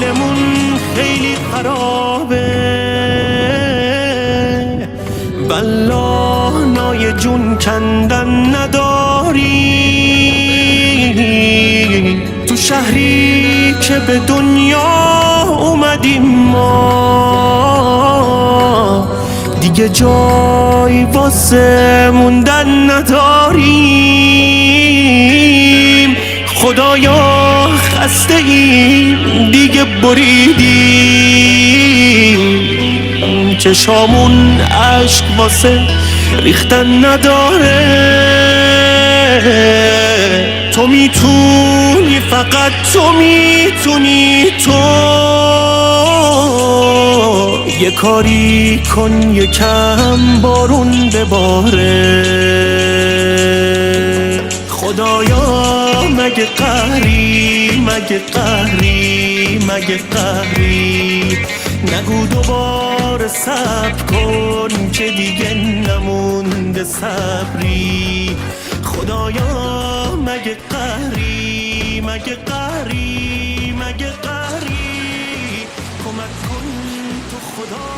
حالمون خیلی خرابه، والله نای جون کندن نداری. تو شهری که به دنیا اومدیم ما، دیگه جای واسه موندن نداریم. خدایا خسته ایم دیگه بریدیم، چشامون عشق واسه ریختن نداره. تو میتونی، فقط تو میتونی، تو یه کاری کن یکم بارون بباره. خدایا مگه قهری، مگه قهری، مگه قهری، نگو دوباره صبر کن که دیگه نمونده صبری. خدایا مگه قهری، مگه قهری، مگه قهری، کمک کن تو خدا.